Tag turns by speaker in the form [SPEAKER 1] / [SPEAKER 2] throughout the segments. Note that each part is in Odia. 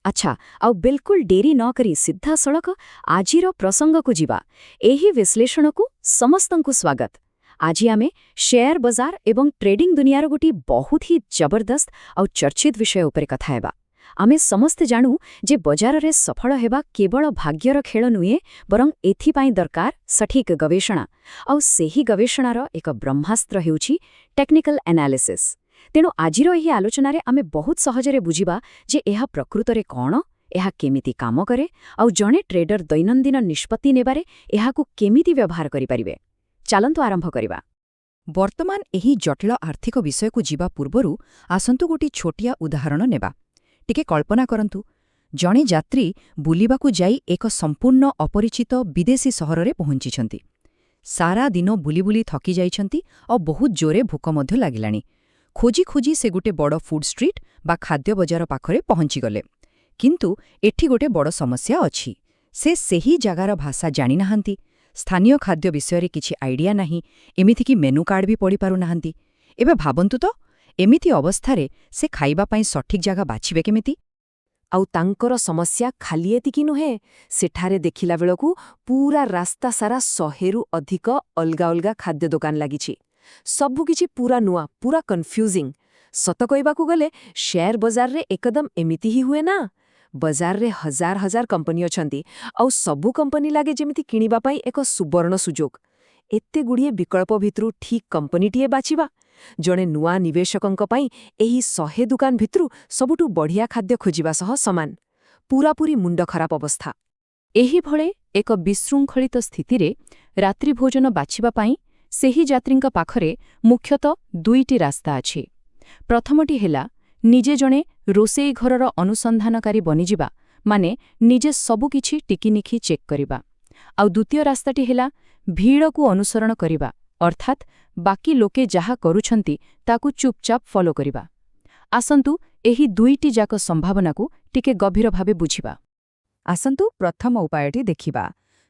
[SPEAKER 1] ଆଚ୍ଛା, ଆଉ ବିଲକୁଲ ଡେରି ନ କରି ସିଧାସଳଖ ଆଜିର ପ୍ରସଙ୍ଗକୁ ଯିବା। ଏହି ବିଶ୍ଳେଷଣକୁ ସମସ୍ତଙ୍କୁ ସ୍ୱାଗତ। ଆଜି ଆମେ ଶେୟାର ବଜାର ଏବଂ ଟ୍ରେଡିଂ ଦୁନିଆର ଗୋଟିଏ ବହୁତ ହି ଜବରଦସ୍ତ ଆଉ ଚର୍ଚ୍ଚିତ ବିଷୟ ଉପରେ କଥା ହେବା। ଆମେ ସମସ୍ତେ ଜାଣୁ ଯେ ବଜାରରେ ସଫଳ ହେବା କେବଳ ଭାଗ୍ୟର ଖେଳ ନୁହେଁ, ବରଂ ଏଥିପାଇଁ ଦରକାର ସଠିକ ଗବେଷଣା। ଆଉ ସେହି ଗବେଷଣାର ଏକ ବ୍ରହ୍ମାସ୍ତ୍ର ହେଉଛି ଟେକ୍ନିକାଲ ଆନାଲିସିସ୍। ତେଣୁ ଆଜିର ଏହି ଆଲୋଚନାରେ ଆମେ ବହୁତ ସହଜରେ ବୁଝିବା ଯେ ଏହା ପ୍ରକୃତରେ କ'ଣ, ଏହା କେମିତି କାମ କରେ, ଆଉ ଜଣେ ଟ୍ରେଡର ଦୈନନ୍ଦିନ ନିଷ୍ପତ୍ତି ନେବାରେ ଏହାକୁ କେମିତି ବ୍ୟବହାର କରିପାରିବେ। ଚାଲନ୍ତୁ ଆରମ୍ଭ କରିବା।
[SPEAKER 2] ବର୍ତ୍ତମାନ ଏହି ଜଟିଳ ଆର୍ଥିକ ବିଷୟକୁ ଯିବା ପୂର୍ବରୁ ଆସନ୍ତୁ ଗୋଟିଏ ଛୋଟିଆ ଉଦାହରଣ ନେବା। ଟିକେ କଳ୍ପନା କରନ୍ତୁ, ଜଣେ ଯାତ୍ରୀ ବୁଲିବାକୁ ଯାଇ ଏକ ସମ୍ପୂର୍ଣ୍ଣ ଅପରିଚିତ ବିଦେଶୀ ସହରରେ ପହଞ୍ଚିଛନ୍ତି। ସାରା ଦିନ ବୁଲି ବୁଲି ଥକି ଯାଇଛନ୍ତି ଆଉ ବହୁତ ଜୋରେ ଭୋକ ମଧ୍ୟ ଲାଗିଲାଣି। ଖୋଜି ଖୋଜି ସେ ଗୋଟେ ବଡ଼ ଫୁଡ୍ ଷ୍ଟ୍ରିଟ୍ ବା ଖାଦ୍ୟ ବଜାର ପାଖରେ ପହଞ୍ଚିଗଲେ। କିନ୍ତୁ ଏଠି ଗୋଟେ ବଡ଼ ସମସ୍ୟା ଅଛି। ସେ ସେହି ଜାଗାର ଭାଷା ଜାଣିନାହାନ୍ତି, ସ୍ଥାନୀୟ ଖାଦ୍ୟ ବିଷୟରେ କିଛି ଆଇଡିଆ ନାହିଁ, ଏମିତିକି ମେନୁ କାର୍ଡ ବି ପଢ଼ିପାରୁନାହାନ୍ତି। ଏବେ ଭାବନ୍ତୁ ତ, ଏମିତି ଅବସ୍ଥାରେ ସେ ଖାଇବା ପାଇଁ ସଠିକ୍ ଜାଗା ବାଛିବେ କେମିତି?
[SPEAKER 1] ଆଉ ତାଙ୍କର ସମସ୍ୟା ଖାଲି ଏତିକି ନୁହେଁ, ସେଠାରେ ଦେଖିଲା ବେଳକୁ ପୁରା ରାସ୍ତା ସାରା 100ରୁ ଅଧିକ ଅଲଗା ଅଲଗା ଖାଦ୍ୟ ଦୋକାନ ଲାଗିଛି। ସବୁକିଛି ପୁରା ନୂଆ, ପୁରା କନଫ୍ୟୁଜିଂ। ସତ କହିବାକୁ ଗଲେ ଶେୟାର ବଜାରରେ ଏକଦମ ଏମିତି ହିଁ ହୁଏ ନା। ବଜାରରେ ହଜାର ହଜାର କମ୍ପାନୀ ଅଛନ୍ତି, ଆଉ ସବୁ କମ୍ପାନୀ ଲାଗେ ଯେମିତି କିଣିବା ପାଇଁ ଏକ ସୁବର୍ଣ୍ଣ ସୁଯୋଗ। ଏତେଗୁଡ଼ିଏ ବିକଳ୍ପ ଭିତରୁ ଠିକ୍ କମ୍ପାନୀଟିଏ ବାଛିବା ଜଣେ ନୂଆ ନିବେଶକଙ୍କ ପାଇଁ ଏହି 100 ଦୋକାନ ଭିତରୁ ସବୁଠୁ ବଢ଼ିଆ ଖାଦ୍ୟ ଖୋଜିବା ସହ ସମାନ। ପୂରାପୂରି ମୁଣ୍ଡ ଖରାପ ଅବସ୍ଥା।
[SPEAKER 2] ଏହିଭଳି ଏକ ବିଶୃଙ୍ଖଳିତ ସ୍ଥିତିରେ ରାତ୍ରିଭୋଜନ ବାଛିବା ପାଇଁ ସେହି ଯାତ୍ରୀଙ୍କ ପାଖରେ ମୁଖ୍ୟତଃ 2ଟି ରାସ୍ତା ଅଛି। ପ୍ରଥମଟି ହେଲା ନିଜେ ଜଣେ ରୋଷେଇ ଘରର ଅନୁସନ୍ଧାନକାରୀ ବନିଯିବା, ମାନେ ନିଜେ ସବୁକିଛି ଟିକିନିଖି ଚେକ୍ କରିବା। ଆଉ ଦ୍ୱିତୀୟ ରାସ୍ତାଟି ହେଲା ଭିଡ଼କୁ ଅନୁସରଣ କରିବା, ଅର୍ଥାତ୍ ବାକି ଲୋକେ ଯାହା କରୁଛନ୍ତି ତାକୁ ଚୁପଚାପ ଫଲୋ କରିବା। ଆସନ୍ତୁ ଏହି 2ଟି ଯାକ ସମ୍ଭାବନାକୁ ଟିକେ ଗଭୀର ଭାବେ ବୁଝିବା। ଆସନ୍ତୁ ପ୍ରଥମ ଉପାୟଟି ଦେଖିବା।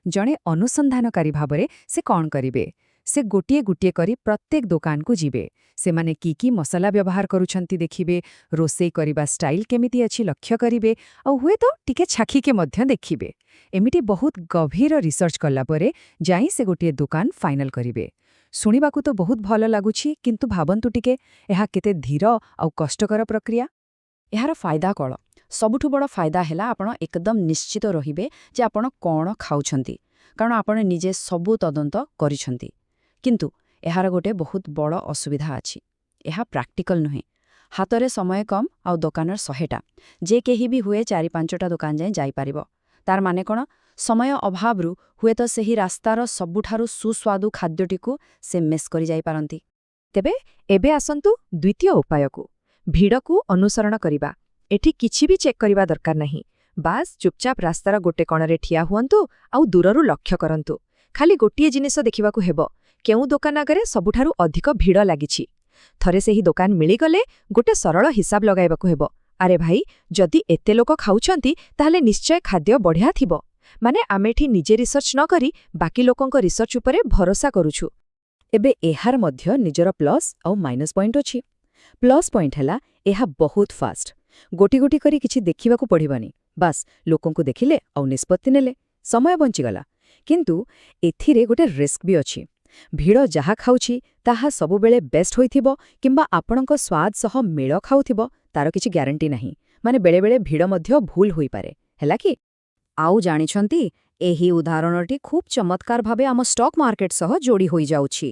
[SPEAKER 2] ଜଣେ ଅନୁସନ୍ଧାନକାରୀ ଭାବରେ ସେ କ'ଣ କରିବେ? ସେ ଗୋଟିଏ ଗୋଟିଏ କରି ପ୍ରତ୍ୟେକ ଦୋକାନକୁ ଯିବେ। ସେମାନେ କି ମସଲା ବ୍ୟବହାର କରୁଛନ୍ତି ଦେଖିବେ, ରୋଷେଇ କରିବା ଷ୍ଟାଇଲ୍ କେମିତି ଅଛି ଲକ୍ଷ୍ୟ କରିବେ, ଆଉ ହୁଏତ ଟିକେ ଛାଖିକେ ମଧ୍ୟ ଦେଖିବେ। ଏମିତି ବହୁତ ଗଭୀର ରିସର୍ଚ୍ଚ କଲା ପରେ ଯାଇ ସେ ଗୋଟିଏ ଦୋକାନ ଫାଇନାଲ କରିବେ। ଶୁଣିବାକୁ ତ ବହୁତ ଭଲ ଲାଗୁଛି, କିନ୍ତୁ ଭାବନ୍ତୁ ଟିକେ, ଏହା କେତେ ଧୀର ଆଉ କଷ୍ଟକର ପ୍ରକ୍ରିୟା।
[SPEAKER 1] ଏହାର ଫାଇଦା କ'ଣ? ସବୁଠୁ ବଡ଼ ଫାଇଦା ହେଲା ଆପଣ ଏକଦମ ନିଶ୍ଚିତ ରହିବେ ଯେ ଆପଣ କ'ଣ ଖାଉଛନ୍ତି, କାରଣ ଆପଣ ନିଜେ ସବୁ ତଦନ୍ତ କରିଛନ୍ତି। କିନ୍ତୁ ଏହାର ଗୋଟେ ବହୁତ ବଡ଼ ଅସୁବିଧା ଅଛି। ଏହା ପ୍ରାକ୍ଟିକାଲ ନୁହେଁ। ହାତରେ ସମୟ କମ୍ ଆଉ ଦୋକାନର 100ଟା। ଯେ କେହି ବି ହୁଏ 4-5ଟା ଦୋକାନ ଯାଏଁ ଯାଇପାରିବ। ତାର ମାନେ କ'ଣ? ସମୟ ଅଭାବରୁ ହୁଏତ ସେହି ରାସ୍ତାର ସବୁଠାରୁ ସୁସ୍ୱାଦୁ ଖାଦ୍ୟଟିକୁ ସେ ମିସ୍ କରି ଯାଇପାରନ୍ତି।
[SPEAKER 2] ତେବେ ଏବେ ଆସନ୍ତୁ ଦ୍ୱିତୀୟ ଉପାୟକୁ, ଭିଡ଼କୁ ଅନୁସରଣ କରିବା। ଏଠି କିଛି ବି ଚେକ୍ କରିବା ଦରକାର ନାହିଁ। ବାସ୍ ଚୁପଚାପ ରାସ୍ତାର ଗୋଟେ କଣରେ ଠିଆ ହୁଅନ୍ତୁ ଆଉ ଦୂରରୁ ଲକ୍ଷ୍ୟ କରନ୍ତୁ। ଖାଲି ଗୋଟିଏ ଜିନିଷ ଦେଖିବାକୁ ହେବ, କେଉଁ ଦୋକାନ ଆଗରେ ସବୁଠାରୁ ଅଧିକ ଭିଡ଼ ଲାଗିଛି। ଥରେ ସେହି ଦୋକାନ ମିଳିଗଲେ ଗୋଟେ ସରଳ ହିସାବ ଲଗାଇବାକୁ ହେବ। ଆରେ ଭାଇ, ଯଦି ଏତେ ଲୋକ ଖାଉଛନ୍ତି ତାହେଲେ ନିଶ୍ଚୟ ଖାଦ୍ୟ ବଢ଼ିଆ ଥିବ। ମାନେ ଆମେ ଏଠି ନିଜେ ରିସର୍ଚ୍ଚ ନ କରି ବାକି ଲୋକଙ୍କ ରିସର୍ଚ୍ଚ ଉପରେ ଭରସା କରୁଛୁ। ଏବେ ଏହାର ମଧ୍ୟ ନିଜର ପ୍ଲସ୍ ଆଉ ମାଇନସ୍ ପଏଣ୍ଟ ଅଛି। ପ୍ଲସ୍ ପଏଣ୍ଟ ହେଲା ଏହା ବହୁତ ଫାଷ୍ଟ। ଗୋଟି ଗୋଟି କରି କିଛି ଦେଖିବାକୁ ପଡ଼ିବନି। ବାସ୍ ଲୋକଙ୍କୁ ଦେଖିଲେ ଆଉ ନିଷ୍ପତ୍ତି ନେଲେ, ସମୟ ବଞ୍ଚିଗଲା। କିନ୍ତୁ ଏଥିରେ ଗୋଟେ ରିସ୍କ ବି ଅଛି। ଭିଡ଼ ଯାହା ଖାଉଛି ତାହା ସବୁବେଳେ ବେଷ୍ଟ ହୋଇଥିବ କିମ୍ବା ଆପଣଙ୍କ ସ୍ୱାଦ ସହ ମେଳ ଖାଉଥିବ, ତାର କିଛି ଗ୍ୟାରେଣ୍ଟି ନାହିଁ। ମାନେ ବେଳେବେଳେ ଭିଡ଼ ମଧ୍ୟ ଭୁଲ ହୋଇପାରେ, ହେଲା କି?
[SPEAKER 1] ଆଉ ଜାଣିଛନ୍ତି, ଏହି ଉଦାହରଣଟି ଖୁବ୍ ଚମତ୍କାର ଭାବେ ଆମ ଷ୍ଟକ୍ ମାର୍କେଟ ସହ ଯୋଡ଼ି ହୋଇଯାଉଛି।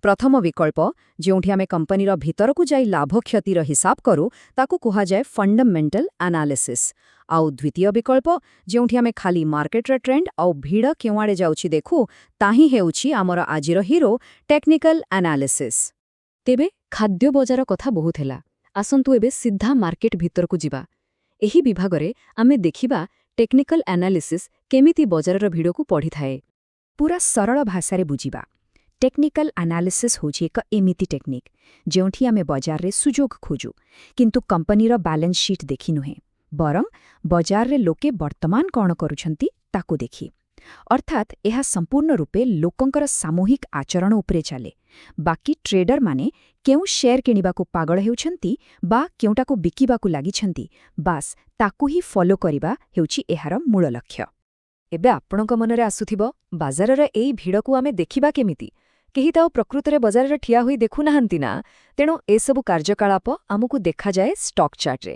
[SPEAKER 1] ପ୍ରଥମ ବିକଳ୍ପ, ଯେଉଁଠି ଆମେ କମ୍ପାନୀର ଭିତରକୁ ଯାଇ ଲାଭ କ୍ଷତିର ହିସାବ କରୁ, ତାକୁ କୁହାଯାଏ ଫଣ୍ଡମେଣ୍ଟାଲ ଆନାଲିସିସ୍। ଆଉ ଦ୍ୱିତୀୟ ବିକଳ୍ପ, ଯେଉଁଠି ଆମେ ଖାଲି ମାର୍କେଟର ଟ୍ରେଣ୍ଡ ଆଉ ଭିଡ଼ କେଉଁଆଡ଼େ ଯାଉଛି ଦେଖୁ, ତାହିଁ ହେଉଛି ଆମର ଆଜିର ହିରୋ, ଟେକ୍ନିକାଲ ଆନାଲିସିସ୍। ତେବେ ଖାଦ୍ୟ ବଜାର କଥା ବହୁତ ହେଲା। ଆସନ୍ତୁ ଏବେ ସିଧା ମାର୍କେଟ ଭିତରକୁ ଯିବା। ଏହି ବିଭାଗରେ ଆମେ ଦେଖିବା ଟେକ୍ନିକାଲ ଆନାଲିସିସ୍ କେମିତି ବଜାରର ଭିଡ଼କୁ ପଢ଼ିଥାଏ।
[SPEAKER 2] ପୁରା ସରଳ ଭାଷାରେ ବୁଝିବା। ଟେକ୍ନିକାଲ ଆନାଲିସିସ୍ ହେଉଛି ଏକ ଏମିତି ଟେକ୍ନିକ୍ ଯେଉଁଠି ଆମେ ବଜାରରେ ସୁଯୋଗ ଖୋଜୁ, କିନ୍ତୁ କମ୍ପାନୀର ବାଲାନ୍ସ ସିଟ୍ ଦେଖି ନୁହେଁ, ବରଂ ବଜାରରେ ଲୋକେ ବର୍ତ୍ତମାନ କ'ଣ କରୁଛନ୍ତି ତାକୁ ଦେଖି।
[SPEAKER 1] ଅର୍ଥାତ୍ ଏହା ସମ୍ପୂର୍ଣ୍ଣ ରୂପେ ଲୋକଙ୍କର ସାମୂହିକ ଆଚରଣ ଉପରେ ଚାଲେ। ବାକି ଟ୍ରେଡରମାନେ କେଉଁ ସେୟାର କିଣିବାକୁ ପାଗଳ ହେଉଛନ୍ତି ବା କେଉଁଟାକୁ ବିକିବାକୁ ଲାଗିଛନ୍ତି, ବାସ୍ ତାକୁ ହିଁ ଫଲୋ କରିବା ହେଉଛି ଏହାର ମୂଳ ଲକ୍ଷ୍ୟ। ଏବେ ଆପଣଙ୍କ ମନରେ ଆସୁଥିବ, ବାଜାରର ଏଇ ଭିଡ଼କୁ ଆମେ ଦେଖିବା କେମିତି? କେହି ତ ଆଉ ପ୍ରକୃତରେ ବଜାରରେ ଠିଆ ହୋଇ ଦେଖୁନାହାନ୍ତି ନା। ତେଣୁ ଏସବୁ କାର୍ଯ୍ୟକଳାପ ଆମକୁ ଦେଖାଯାଏ ଷ୍ଟକ୍ ଚାର୍ଟରେ।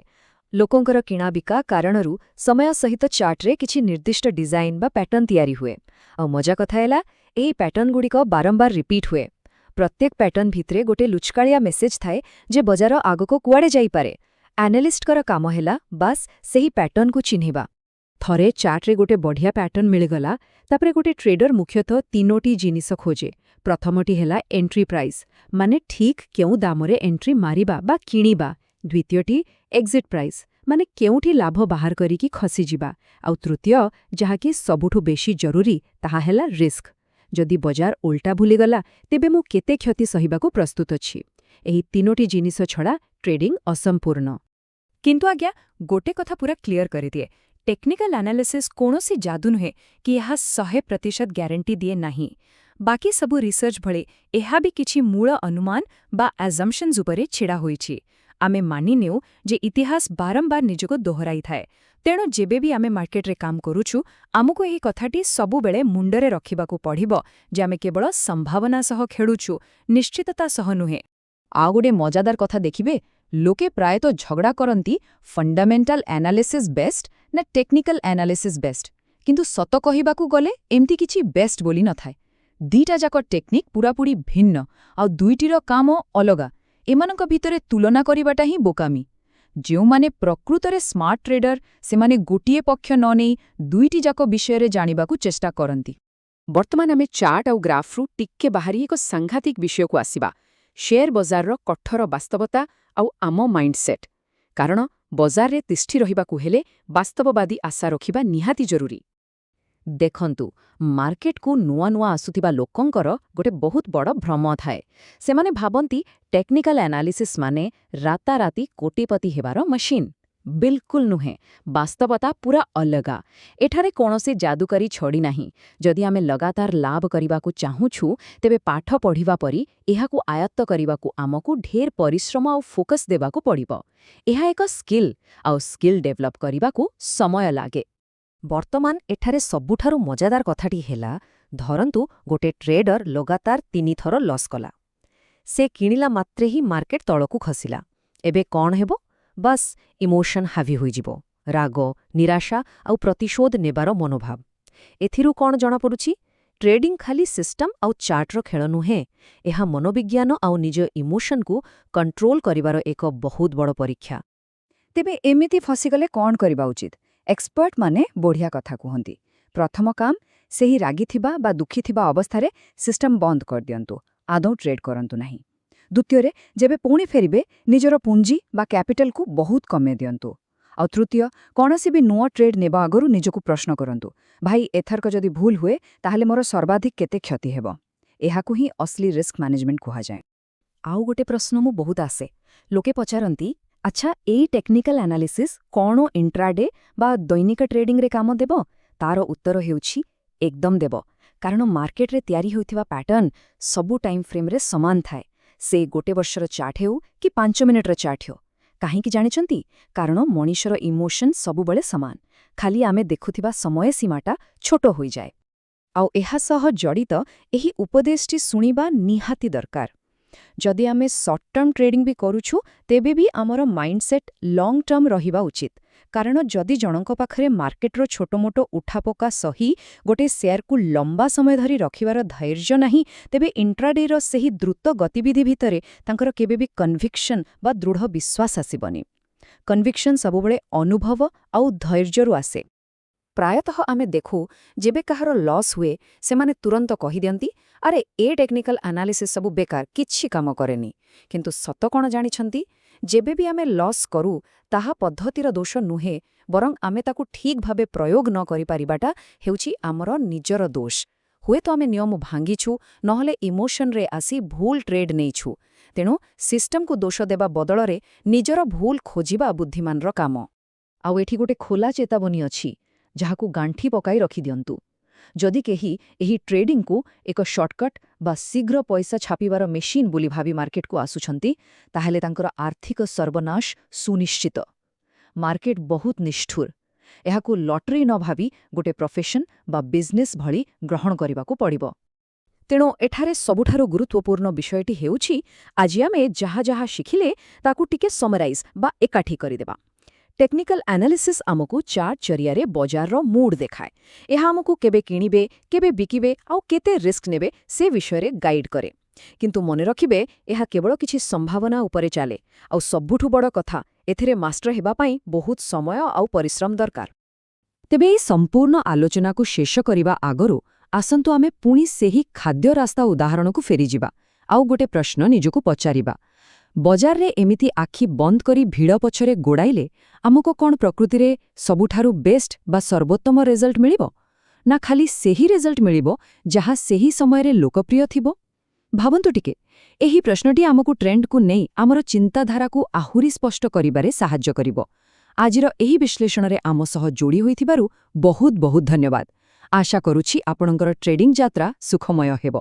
[SPEAKER 1] ଲୋକଙ୍କର କିଣାବିକା କାରଣରୁ ସମୟ ସହିତ ଚାର୍ଟରେ କିଛି ନିର୍ଦ୍ଦିଷ୍ଟ ଡିଜାଇନ୍ ବା ପ୍ୟାଟର୍ନ ତିଆରି ହୁଏ। ଆଉ ମଜା କଥା ହେଲା, ଏହି ପ୍ୟାଟର୍ନଗୁଡ଼ିକ ବାରମ୍ବାର ରିପିଟ୍ ହୁଏ। ପ୍ରତ୍ୟେକ ପ୍ୟାଟର୍ନ ଭିତରେ ଗୋଟେ ଲୁଚକାଳିଆ ମେସେଜ୍ ଥାଏ ଯେ ବଜାର ଆଗକୁ କୁଆଡ଼େ ଯାଇପାରେ। ଆନାଲିଷ୍ଟଙ୍କର କାମ ହେଲା ବାସ୍ ସେହି ପ୍ୟାଟର୍ନକୁ ଚିହ୍ନିବା। ଥରେ ଚାର୍ଟରେ ଗୋଟେ ବଢ଼ିଆ ପ୍ୟାଟର୍ନ ମିଳିଗଲା, ତାପରେ ଗୋଟେ ଟ୍ରେଡର ମୁଖ୍ୟତଃ 3ଟି ଜିନିଷ ଖୋଜେ। ପ୍ରଥମଟି ହେଲା ଏଣ୍ଟ୍ରି ପ୍ରାଇସ୍, ମାନେ ଠିକ୍ କେଉଁ ଦାମରେ ଏଣ୍ଟ୍ରି ମାରିବା ବା କିଣିବା। ଦ୍ୱିତୀୟଟି ଏକ୍ଜିଟ୍ ପ୍ରାଇସ୍, ମାନେ କେଉଁଠି ଲାଭ ବାହାର କରିକି ଖସିଯିବା। ଆଉ ତୃତୀୟ, ଯାହାକି ସବୁଠୁ ବେଶି ଜରୁରୀ, ତାହା ହେଲା ରିସ୍କ। ଯଦି ବଜାର ଓଲଟା ଭୁଲିଗଲା, ତେବେ ମୁଁ କେତେ କ୍ଷତି ସହିବାକୁ ପ୍ରସ୍ତୁତ ଅଛି। ଏହି 3ଟି ଜିନିଷ ଛଡ଼ା ଟ୍ରେଡିଂ ଅସମ୍ପୂର୍ଣ୍ଣ। କିନ୍ତୁ ଆଜ୍ଞା, ଗୋଟେ କଥା ପୁରା କ୍ଲିୟର କରିଦିଏ, ଟେକ୍ନିକାଲ ଆନାଲିସିସ୍ କୌଣସି ଯାଦୁ ନୁହେଁ କି ଏହା 100% ଗ୍ୟାରେଣ୍ଟି ଦିଏ ନାହିଁ। ବାକି ସବୁ ରିସର୍ଚ୍ଚ ଭଳି ଏହା ବି କିଛି ମୂଳ ଅନୁମାନ ବା ଆଜମ୍ପସନ୍ସ ଉପରେ ଛିଡ଼ା ହୋଇଛି। ଆମେ ମାନିନେଉ ଯେ ଇତିହାସ ବାରମ୍ବାର ନିଜକୁ ଦୋହରାଇଥାଏ। ତେଣୁ ଯେବେ ବି ଆମେ ମାର୍କେଟରେ କାମ କରୁଛୁ, ଆମକୁ ଏହି କଥାଟି ସବୁବେଳେ ମୁଣ୍ଡରେ ରଖିବାକୁ ପଡ଼ିବ ଯେ ଆମେ କେବଳ ସମ୍ଭାବନା ସହ ଖେଳୁଛୁ, ନିଶ୍ଚିତତା ସହ ନୁହେଁ। ଆଉ ଗୋଟେ ମଜାଦାର କଥା ଦେଖିବେ, ଲୋକେ ପ୍ରାୟତଃ ଝଗଡ଼ା କରନ୍ତି ଫଣ୍ଡାମେଣ୍ଟାଲ ଆନାଲିସିସ୍ ବେଷ୍ଟ ନା ଟେକ୍ନିକାଲ ଆନାଲିସିସ୍ ବେଷ୍ଟ। କିନ୍ତୁ ସତ କହିବାକୁ ଗଲେ ଏମିତି କିଛି ବେଷ୍ଟ ବୋଲି ନଥାଏ। ଦିଟା ଯାକ ଟେକ୍ନିକ୍ ପୁରାପୁରି ଭିନ୍ନ, ଆଉ ଦୁଇଟିର କାମ ଅଲଗା। ଏମାନଙ୍କ ଭିତରେ ତୁଳନା କରିବାଟା ହିଁ ବୋକାମି। ଯେଉଁମାନେ ପ୍ରକୃତରେ ସ୍ମାର୍ଟ ଟ୍ରେଡର, ସେମାନେ ଗୋଟିଏ ପକ୍ଷ ନ ନେଇ ଦୁଇଟି ଯାକ ବିଷୟରେ ଜାଣିବାକୁ ଚେଷ୍ଟା କରନ୍ତି। ବର୍ତ୍ତମାନ ଆମେ ଚାର୍ଟ ଆଉ ଗ୍ରାଫରୁ ଟିକେ ବାହାରି ଏକ ସାଂଘାତିକ ବିଷୟକୁ ଆସିବା, ସେୟାର ବଜାରର କଠୋର ବାସ୍ତବତା ଆଉ ଆମ ମାଇଣ୍ଡସେଟ୍। କାରଣ ବଜାରରେ ତିଷ୍ଠି ରହିବାକୁ ହେଲେ ବାସ୍ତବବାଦୀ ଆଶା ରଖିବା ନିହାତି ଜରୁରୀ। ଦେଖନ୍ତୁ, ମାର୍କେଟକୁ ନୂଆ ନୂଆ ଆସୁଥିବା ଲୋକଙ୍କର ଗୋଟେ ବହୁତ ବଡ଼ ଭ୍ରମ ଥାଏ। ସେମାନେ ଭାବନ୍ତି ଟେକ୍ନିକାଲ ଆନାଲିସିସ୍ ମାନେ ରାତାରାତି କୋଟିପତି ହେବାର ମେସିନ୍। ବିଲକୁଲ ନୁହେଁ। ବାସ୍ତବତା ପୁରା ଅଲଗା। ଏଠାରେ କୌଣସି ଯାଦୁକରୀ ଛଡ଼ି ନାହିଁ। ଯଦି ଆମେ ଲଗାତାର ଲାଭ କରିବାକୁ ଚାହୁଁଛୁ, ତେବେ ପାଠ ପଢ଼ିବା ପରି ଏହାକୁ ଆୟତ୍ତ କରିବାକୁ ଆମକୁ ଢେର ପରିଶ୍ରମ ଆଉ ଫୋକସ୍ ଦେବାକୁ ପଡ଼ିବ। ଏହା ଏକ ସ୍କିଲ୍, ଆଉ ସ୍କିଲ୍ ଡେଭଲପ୍ କରିବାକୁ ସମୟ ଲାଗେ। ବର୍ତ୍ତମାନ ଏଠାରେ ସବୁଠାରୁ ମଜାଦାର କଥାଟି ହେଲା, ଧରନ୍ତୁ ଗୋଟେ ଟ୍ରେଡର ଲଗାତାର 3 ଥର ଲସ୍ କଲା। ସେ କିଣିଲା ମାତ୍ରେ ହିଁ ମାର୍କେଟ ତଳକୁ ଖସିଲା। ଏବେ କ'ଣ ହେବ? ବାସ୍ ଇମୋସନ୍ ହାଭି ହୋଇଯିବ। ରାଗ, ନିରାଶା ଆଉ ପ୍ରତିଶୋଧ ନେବାର ମନୋଭାବ। ଏଥିରୁ କ'ଣ ଜଣାପଡ଼ୁଛି? ଟ୍ରେଡିଂ ଖାଲି ସିଷ୍ଟମ ଆଉ ଚାର୍ଟର ଖେଳ ନୁହେଁ। ଏହା ମନୋବିଜ୍ଞାନ ଆଉ ନିଜ ଇମୋସନ୍କୁ କଣ୍ଟ୍ରୋଲ କରିବାର ଏକ ବହୁତ ବଡ଼ ପରୀକ୍ଷା। ତେବେ ଏମିତି ଫସିଗଲେ କ'ଣ କରିବା ଉଚିତ? ଏକ୍ସପର୍ଟମାନେ ବଢ଼ିଆ କଥା କୁହନ୍ତି। ପ୍ରଥମ କାମ, ସେହି ରାଗିଥିବା ବା ଦୁଃଖୀଥିବା ଅବସ୍ଥାରେ ସିଷ୍ଟମ ବନ୍ଦ କରିଦିଅନ୍ତୁ। ଆଦୌ ଟ୍ରେଡ୍ କରନ୍ତୁ ନାହିଁ। ଦ୍ୱିତୀୟରେ, ଯେବେ ପୁଣି ଫେରିବେ, ନିଜର ପୁଞ୍ଜି ବା କ୍ୟାପିଟାଲକୁ ବହୁତ କମେଇ ଦିଅନ୍ତୁ। ଆଉ ତୃତୀୟ, କୌଣସି ବି ନୂଆ ଟ୍ରେଡ୍ ନେବା ଆଗରୁ ନିଜକୁ ପ୍ରଶ୍ନ କରନ୍ତୁ, ଭାଇ ଏଥରକ ଯଦି ଭୁଲ ହୁଏ, ତାହେଲେ ମୋର ସର୍ବାଧିକ କେତେ କ୍ଷତି ହେବ? ଏହାକୁ ହିଁ ଅସଲି ରିସ୍କ ମ୍ୟାନେଜମେଣ୍ଟ କୁହାଯାଏ। ଆଉ ଗୋଟେ ପ୍ରଶ୍ନ ମୁଁ ବହୁତ ଆସେ। ଲୋକେ ପଚାରନ୍ତି, ଆଚ୍ଛା, ଏଇ ଟେକ୍ନିକାଲ ଆନାଲିସିସ୍ କ'ଣ ଇଣ୍ଟ୍ରାଡେ ବା ଦୈନିକ ଟ୍ରେଡିଂରେ କାମ ଦେବ? ତାର ଉତ୍ତର ହେଉଛି ଏକଦମ ଦେବ। କାରଣ ମାର୍କେଟରେ ତିଆରି ହେଉଥିବା ପ୍ୟାଟର୍ନ ସବୁ ଟାଇମ୍ ଫ୍ରେମ୍ରେ ସମାନ ଥାଏ। ସେ ଗୋଟେ ବର୍ଷର ଚାର୍ଟ ହେଉ କି 5 ମିନିଟର ଚାର୍ଟ ହେଉ। କାହିଁକି ଜାଣିଛନ୍ତି? କାରଣ ମଣିଷର ଇମୋସନ୍ ସବୁବେଳେ ସମାନ। ଖାଲି ଆମେ ଦେଖୁଥିବା ସମୟ ସୀମାଟା ଛୋଟ ହୋଇଯାଏ। ଆଉ ଏହା ସହ ଜଡ଼ିତ ଏହି ଉପଦେଶଟି ଶୁଣିବା ନିହାତି ଦରକାର। ଯଦି ଆମେ ସର୍ଟ ଟର୍ମ ଟ୍ରେଡିଂ ବି କରୁଛୁ, ତେବେ ବି ଆମର ମାଇଣ୍ଡସେଟ୍ ଲଙ୍ଗ୍ ଟର୍ମ ରହିବା ଉଚିତ। କାରଣ ଯଦି ଜଣଙ୍କ ପାଖରେ ମାର୍କେଟର ଛୋଟମୋଟ ଉଠାପକା ସହି ଗୋଟେ ସେୟାରକୁ ଲମ୍ବା ସମୟ ଧରି ରଖିବାର ଧୈର୍ଯ୍ୟ ନାହିଁ, ତେବେ ଇଣ୍ଟ୍ରାଡେର ସେହି ଦ୍ରୁତ ଗତିବିଧି ଭିତରେ ତାଙ୍କର କେବେ ବି କନଭିକ୍ସନ୍ ବା ଦୃଢ଼ ବିଶ୍ୱାସ ଆସିବନି। କନଭିକ୍ସନ୍ ସବୁବେଳେ ଅନୁଭବ ଆଉ ଧୈର୍ଯ୍ୟରୁ ଆସେ। ପ୍ରାୟତଃ ଆମେ ଦେଖୁ, ଯେବେ କାହାର ଲସ୍ ହୁଏ, ସେମାନେ ତୁରନ୍ତ କହିଦିଅନ୍ତି, ଆରେ ଏ ଟେକ୍ନିକାଲ ଆନାଲିସିସ୍ ସବୁ ବେକାର, କିଛି କାମ କରେନି। କିନ୍ତୁ ସତ କ'ଣ ଜାଣିଛନ୍ତି? ଯେବେ ବି ଆମେ ଲସ୍ କରୁ, ତାହା ପଦ୍ଧତିର ଦୋଷ ନୁହେଁ, ବରଂ ଆମେ ତାକୁ ଠିକ୍ ଭାବେ ପ୍ରୟୋଗ ନ କରିପାରିବାଟା ହେଉଛି ଆମର ନିଜର ଦୋଷ। ହୁଏତ ଆମେ ନିୟମ ଭାଙ୍ଗିଛୁ, ନହେଲେ ଇମୋସନ୍ରେ ଆସି ଭୁଲ ଟ୍ରେଡ୍ ନେଇଛୁ। ତେଣୁ ସିଷ୍ଟମକୁ ଦୋଷ ଦେବା ବଦଳରେ ନିଜର ଭୁଲ ଖୋଜିବା ବୁଦ୍ଧିମାନର କାମ। ଆଉ ଏଠି ଗୋଟେ ଖୋଲା ଚେତାବନୀ ଅଛି, ଯାହାକୁ ଗାଣ୍ଠି ପକାଇ ରଖିଦିଅନ୍ତୁ। ଯଦି କେହି ଏହି ଟ୍ରେଡିଂକୁ ଏକ ସର୍ଟକଟ୍ ବା ଶୀଘ୍ର ପଇସା ଛାପିବାର ମେସିନ୍ ବୋଲି ଭାବି ମାର୍କେଟକୁ ଆସୁଛନ୍ତି ତାହେଲେ ତାଙ୍କର ଆର୍ଥିକ ସର୍ବନାଶ ସୁନିଶ୍ଚିତ। ମାର୍କେଟ ବହୁତ ନିଷ୍ଠୁର। ଏହାକୁ ଲଟେରୀ ନ ଭାବି ଗୋଟେ ପ୍ରଫେସନ୍ ବା ବିଜନେସ୍ ଭଳି ଗ୍ରହଣ କରିବାକୁ ପଡ଼ିବ। ତେଣୁ ଏଠାରେ ସବୁଠାରୁ ଗୁରୁତ୍ୱପୂର୍ଣ୍ଣ ବିଷୟଟି ହେଉଛି ଆଜି ଆମେ ଯାହା ଯାହା ଶିଖିଲେ ତାକୁ ଟିକେ ସମରାଇଜ୍ ବା ଏକାଠି କରିଦେବା। ଟେକ୍ନିକାଲ ଆନାଲିସିସ୍ ଆମକୁ ଚାର୍ଟ ଜରିଆରେ ବଜାରର ମୁଡ୍ ଦେଖାଏ। ଏହା ଆମକୁ କେବେ କିଣିବେ, କେବେ ବିକିବେ ଆଉ କେତେ ରିସ୍କ ନେବେ ସେ ବିଷୟରେ ଗାଇଡ୍ କରେ। କିନ୍ତୁ ମନେ ରଖିବେ, ଏହା କେବଳ କିଛି ସମ୍ଭାବନା ଉପରେ ଚାଲେ। ଆଉ ସବୁଠୁ ବଡ଼ କଥା, ଏଥିରେ ମାଷ୍ଟର ହେବା ପାଇଁ ବହୁତ ସମୟ ଆଉ ପରିଶ୍ରମ ଦରକାର। ତେବେ ଏହି ସମ୍ପୂର୍ଣ୍ଣ ଆଲୋଚନାକୁ ଶେଷ କରିବା ଆଗରୁ ଆସନ୍ତୁ ଆମେ ପୁଣି ସେହି ଖାଦ୍ୟ ରାସ୍ତା ଉଦାହରଣକୁ ଫେରିଯିବା। ଆଉ ଗୋଟେ ପ୍ରଶ୍ନ ନିଜକୁ ପଚାରିବା, ବଜାରରେ ଏମିତି ଆଖି ବନ୍ଦ କରି ଭିଡ଼ ପଛରେ ଗୋଡ଼ାଇଲେ ଆମକୁ କ'ଣ ପ୍ରକୃତିରେ ସବୁଠାରୁ ବେଷ୍ଟ ବା ସର୍ବୋତ୍ତମ ରେଜଲ୍ଟ ମିଳିବ? ନା ଖାଲି ସେହି ରେଜଲ୍ଟ ମିଳିବ ଯାହା ସେହି ସମୟରେ ଲୋକପ୍ରିୟ ଥିବ? ଭାବନ୍ତୁ ଟିକେ, ଏହି ପ୍ରଶ୍ନଟି ଆମକୁ ଟ୍ରେଣ୍ଡକୁ ନେଇ ଆମର ଚିନ୍ତାଧାରାକୁ ଆହୁରି ସ୍ପଷ୍ଟ କରିବାରେ ସାହାଯ୍ୟ କରିବ। ଆଜିର ଏହି ବିଶ୍ଳେଷଣରେ ଆମ ସହ ଯୋଡ଼ି ହୋଇଥିବାରୁ ବହୁତ ବହୁତ ଧନ୍ୟବାଦ। ଆଶା କରୁଛି ଆପଣଙ୍କର ଟ୍ରେଡିଂ ଯାତ୍ରା ସୁଖମୟ ହେବ।